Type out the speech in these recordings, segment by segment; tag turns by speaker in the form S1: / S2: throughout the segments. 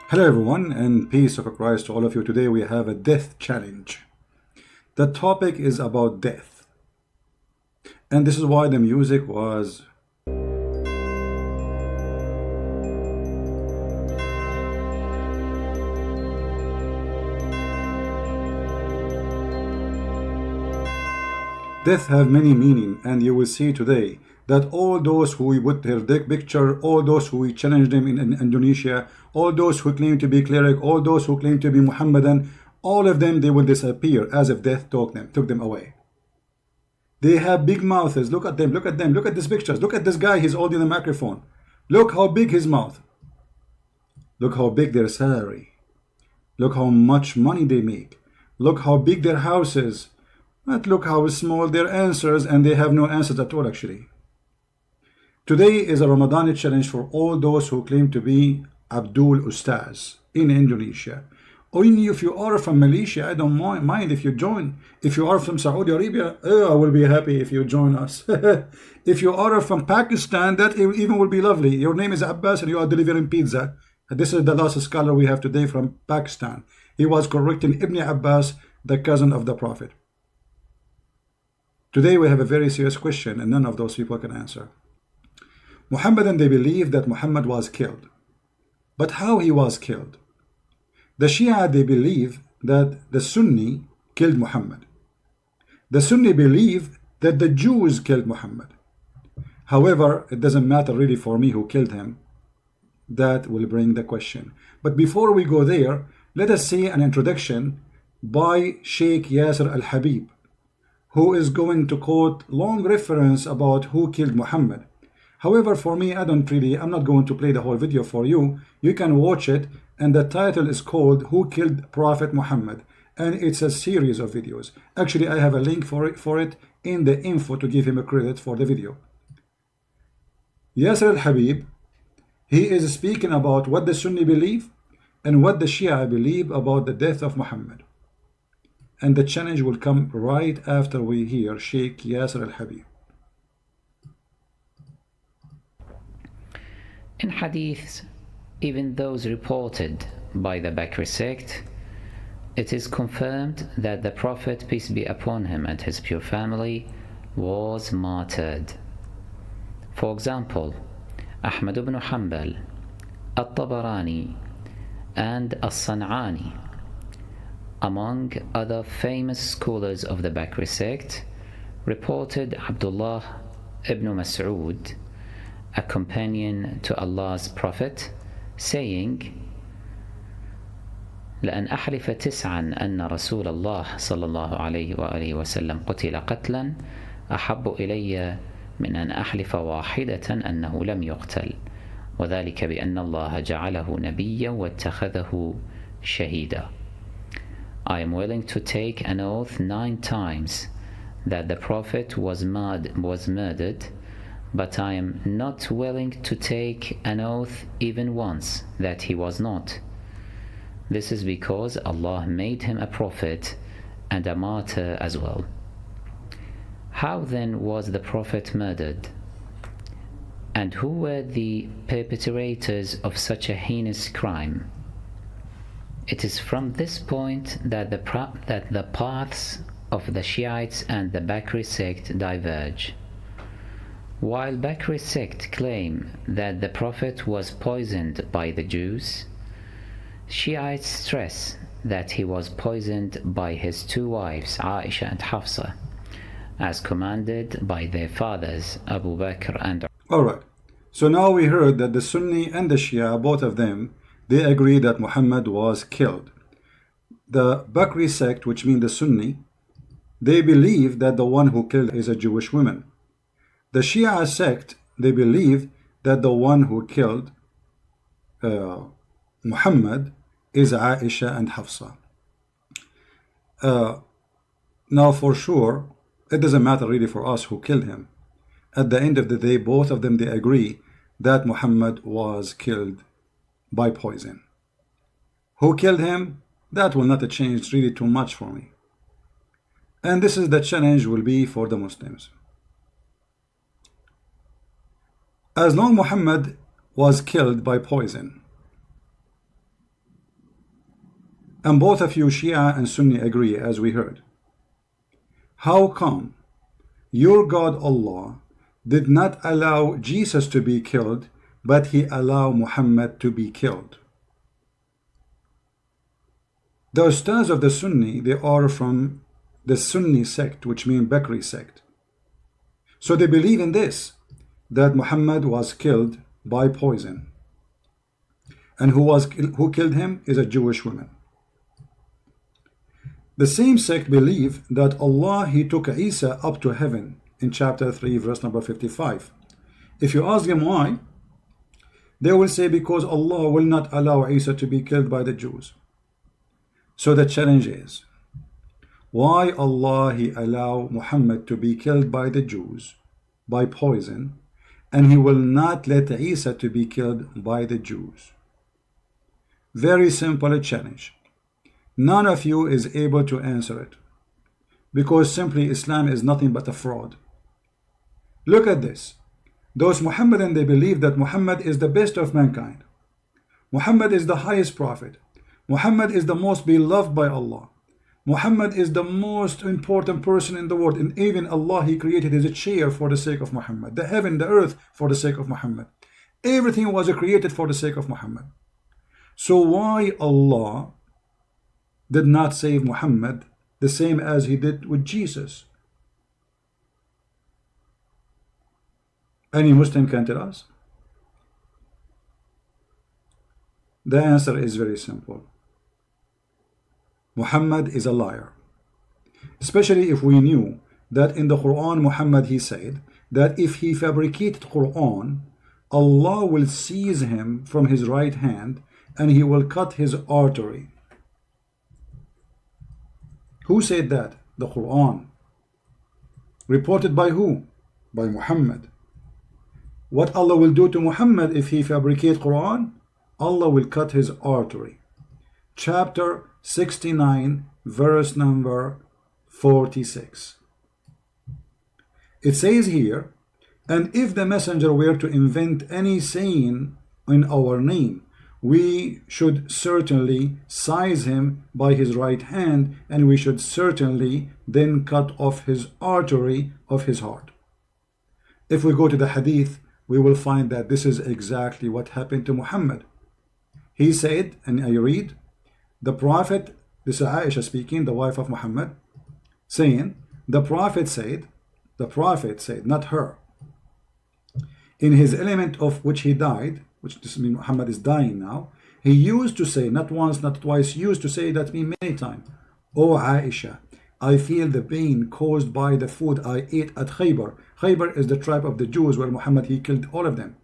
S1: Hello everyone, and peace of Christ to all of you. Today we have a death challenge. The topic is about death, and this is why the music was death have many meaning, and you will see today that all those who we put their dick picture, all those who we challenge them in Indonesia, all those who claim to be cleric, all those who claim to be Muhammadan, all of them, they will disappear as if death took them away. They have big mouths. Look at them, look at them, look at these pictures. Look at this guy, he's holding a microphone. Look how big his mouth. Look how big their salary. Look how much money they make. Look how big their house is. But look how small their answers, and they have no answers at all actually. Today is a Ramadan challenge for all those who claim to be Abdul Ustadz in Indonesia. Only if you are from Malaysia, I don't mind if you join. If you are from Saudi Arabia, I will be happy if you join us. If you are from Pakistan, that even will be lovely. Your name is Abbas and you are delivering pizza. This is the last scholar we have today from Pakistan. He was correcting Ibn Abbas, the cousin of the Prophet. Today we have a very serious question, and none of those people can answer. Muhammadan, they believe that Muhammad was killed. But how he was killed? The Shia, they believe that the Sunni killed Muhammad. The Sunni believe that the Jews killed Muhammad. However, it doesn't matter really for me who killed him. That will bring the question. But before we go there, let us see an introduction by Sheikh Yasser Al-Habib, who is going to quote long reference about who killed Muhammad. However, for me, I'm not going to play the whole video for you. You can watch it, and the title is called Who Killed Prophet Muhammad, and it's a series of videos. Actually, I have a link for it in the info to give him a credit for the video. Yasser Al-Habib, he is speaking about what the Sunni believe and what the Shia believe about the death of Muhammad. And the challenge will come right after we hear Sheikh Yasser Al-Habib.
S2: In hadiths, even those reported by the Bakr sect, it is confirmed that the Prophet, peace be upon him, and his pure family was martyred. For example, Ahmad ibn Hanbal, At-Tabarani, and As-San'ani, among other famous scholars of the Bakr sect, reported Abdullah ibn Mas'ud, a companion to Allah's Prophet, saying, لأن أحلف تسعا أن رسول الله صلى الله عليه وآله وسلم قتل قتلا أحب إلي من أن أحلف واحدة أنه لم يقتل وذلك بأن الله جعله نبيا واتخذه شهيدا. I am willing to take an oath 9 times that the Prophet was murdered, but I am not willing to take an oath even once that he was not. This is because Allah made him a prophet and a martyr as well. How then was the Prophet murdered? And who were the perpetrators of such a heinous crime? It is from this point that the paths of the Shiites and the Bakri sect diverge. While Bakri sect claim that the Prophet was poisoned by the Jews, Shiites stress that he was poisoned by his 2 wives, Aisha and Hafsa, as commanded by their fathers, Abu Bakr and...
S1: Alright, so now we heard that the Sunni and the Shia, both of them, they agree that Muhammad was killed. The Bakri sect, which means the Sunni, they believe that the one who killed is a Jewish woman. The Shia sect, they believe that the one who killed Muhammad is Aisha and Hafsa. Now for sure, it doesn't matter really for us who killed him. At the end of the day, both of them, they agree that Muhammad was killed by poison. Who killed him? That will not change really too much for me. And this is the challenge will be for the Muslims. As long Muhammad was killed by poison, And both of you, Shia and Sunni, agree, as we heard. How come your God Allah did not allow Jesus to be killed, but he allowed Muhammad to be killed? The Ustadz of the Sunni, they are from the Sunni sect, which means Bakri sect. So they believe in this, that Muhammad was killed by poison. And who killed him is a Jewish woman. The same sect believe that Allah, he took Isa up to heaven in chapter 3, verse number 55. If you ask them why, they will say because Allah will not allow Isa to be killed by the Jews. So the challenge is, why Allah he allow Muhammad to be killed by the Jews by poison, and he will not let Isa to be killed by the Jews? Very simple challenge. None of you is able to answer it, because simply Islam is nothing but a fraud. Look at this. Those Muhammadan, they believe that Muhammad is the best of mankind. Muhammad is the highest prophet. Muhammad is the most beloved by Allah. Muhammad is the most important person in the world, and even Allah, he created his chair for the sake of Muhammad, the heaven, the earth for the sake of Muhammad. Everything was created for the sake of Muhammad. So why Allah did not save Muhammad the same as he did with Jesus? Any Muslim can tell us? The answer is very simple. Muhammad is a liar. Especially if we knew that in the Quran, Muhammad, he said that if he fabricated Quran, Allah will seize him from his right hand and he will cut his artery. Who said that? The Quran. Reported by who? By Muhammad. What Allah will do to Muhammad if he fabricates Quran? Allah will cut his artery. Chapter 69, verse number 46. It says here, and if the messenger were to invent any saying in our name, we should certainly seize him by his right hand, and we should certainly then cut off his artery of his heart. If we go to the hadith, we will find that this is exactly what happened to Muhammad. He said, and I read, the Prophet, this is Aisha speaking, the wife of Muhammad, saying, the Prophet said, not her, in his element of which he died, which this means Muhammad is dying now, he used to say, not once, not twice, used to say that me many times, O Aisha, I feel the pain caused by the food I ate at Khaybar. Khaybar is the tribe of the Jews where Muhammad, he killed all of them.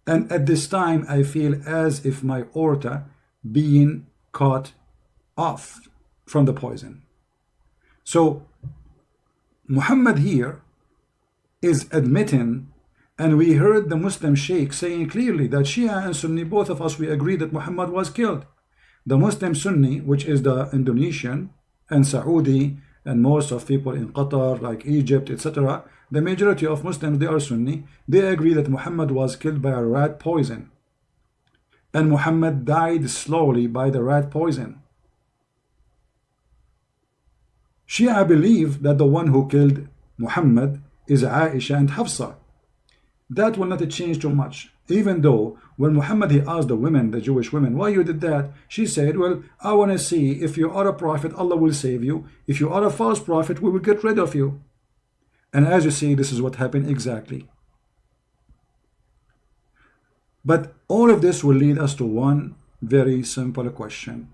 S1: And at this time, I feel as if my aorta being cut off from the poison. So Muhammad here is admitting, and we heard the Muslim Sheikh saying clearly that Shia and Sunni, both of us, we agree that Muhammad was killed. The Muslim Sunni, which is the Indonesian and Saudi and most of people in Qatar, like Egypt, etc., the majority of Muslims, they are Sunni, they agree that Muhammad was killed by a rat poison. And Muhammad died slowly by the rat poison. Shia believe that the one who killed Muhammad is Aisha and Hafsa. That will not change too much. Even though when Muhammad, he asked the women, the Jewish women, why you did that? She said, well, I want to see if you are a prophet, Allah will save you. If you are a false prophet, we will get rid of you. And as you see, this is what happened exactly. But all of this will lead us to one very simple question.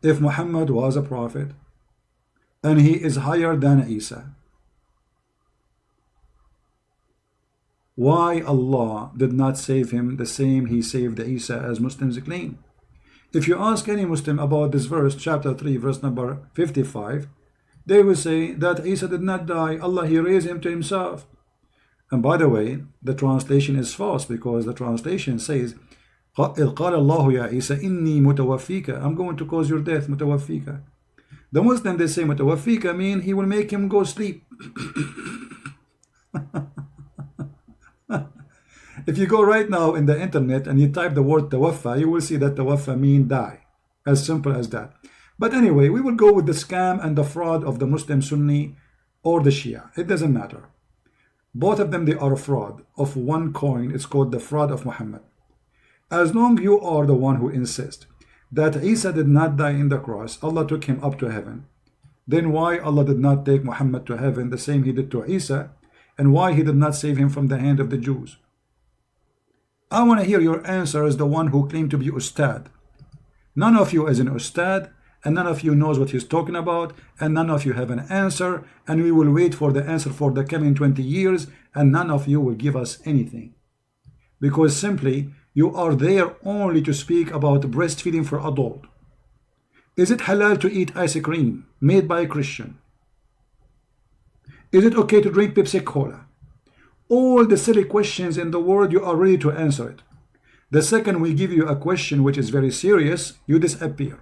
S1: If Muhammad was a prophet and he is higher than Isa, why Allah did not save him the same he saved Isa as Muslims claim? If you ask any Muslim about this verse, chapter 3, verse number 55, they will say that Isa did not die, Allah, he raised him to himself. And by the way, the translation is false, because the translation says, إِذْ قَالَ اللَّهُ يَا عِيسَى إِنِّي مُتَوَفِّيكَ, I'm going to cause your death, مُتَوَفِّيكَ. The Muslim, they say مُتَوَفِّيكَ mean he will make him go sleep. If you go right now in the internet and you type the word tawaffa, you will see that tawaffa mean die. As simple as that. But anyway, we will go with the scam and the fraud of the Muslim Sunni or the Shia. It doesn't matter. Both of them, they are a fraud of one coin. It's called the fraud of Muhammad. As long you are the one who insists that Isa did not die in the cross, Allah took him up to heaven, then why Allah did not take Muhammad to heaven the same he did to Isa, and why he did not save him from the hand of the Jews? I want to hear your answer as the one who claimed to be Ustad. None of you is an Ustad, and none of you knows what he's talking about, and none of you have an answer, and we will wait for the answer for the coming 20 years, and none of you will give us anything. Because simply, you are there only to speak about breastfeeding for adult. Is it halal to eat ice cream made by a Christian? Is it okay to drink Pepsi Cola? All the silly questions in the world, you are ready to answer it. The second we give you a question which is very serious, you disappear.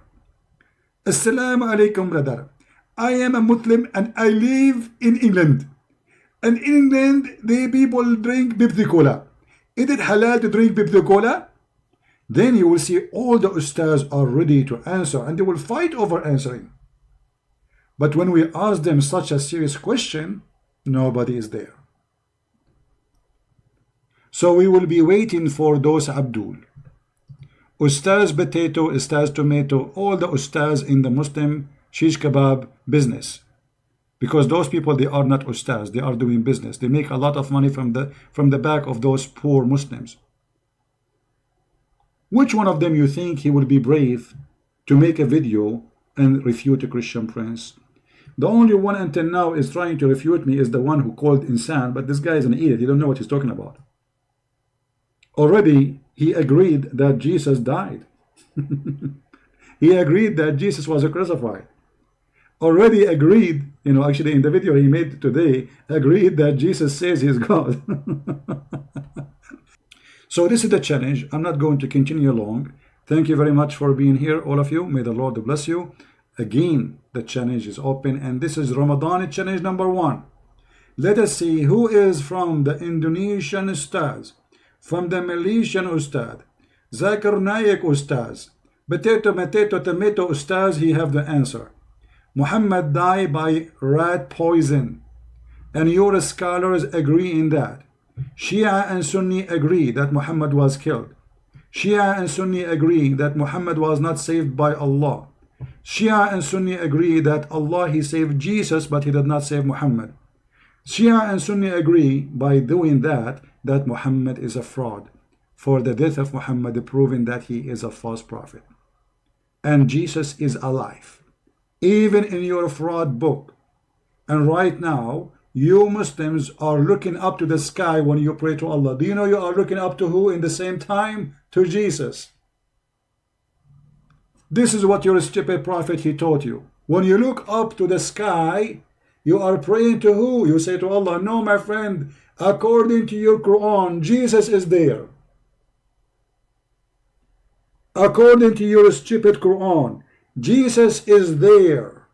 S1: Assalamu alaikum, brother. I am a Muslim and I live in England. And in England, the people drink Pepsi Cola. Is it halal to drink Pepsi Cola? Then you will see all the ustads are ready to answer and they will fight over answering. But when we ask them such a serious question, nobody is there. So we will be waiting for those Abdul. Ustaz potato, Ustaz tomato, all the ustads in the Muslim shish kebab business. Because those people, they are not ustads, they are doing business. They make a lot of money from the back of those poor Muslims. Which one of them you think he will be brave to make a video and refute a Christian prince? The only one until now is trying to refute me is the one who called insan, but this guy is an idiot. He don't know what he's talking about. Already he agreed that Jesus died. He agreed that Jesus was crucified. Already agreed, actually in the video he made today, agreed that Jesus says he's God. So this is the challenge. I'm not going to continue long. Thank you very much for being here, all of you. May the Lord bless you. Again, the challenge is open, and this is Ramadan challenge number 1. Let us see who is from the Indonesian Ustaz, from the Malaysian Ustad, Zakir Naik Ustaz, Potato Tomato Ustaz, he have the answer. Muhammad died by rat poison, and your scholars agree in that. Shia and Sunni agree that Muhammad was killed. Shia and Sunni agree that Muhammad was not saved by Allah. Shia and Sunni agree that Allah, he saved Jesus, but he did not save Muhammad. Shia and Sunni agree by doing that Muhammad is a fraud, for the death of Muhammad proving that he is a false prophet. And Jesus is alive, even in your fraud book. And right now, you Muslims are looking up to the sky when you pray to Allah. Do you know you are looking up to who in the same time? To Jesus. This is what your stupid prophet, he taught you. When you look up to the sky, you are praying to who? You say to Allah, no, my friend, according to your Quran, Jesus is there. According to your stupid Quran, Jesus is there.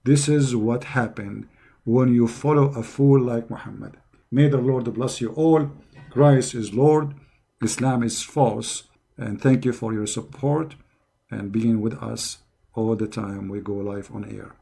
S1: This is what happened when you follow a fool like Muhammad. May the Lord bless you all. Christ is Lord. Islam is false. And thank you for your support and being with us all the time we go live on air.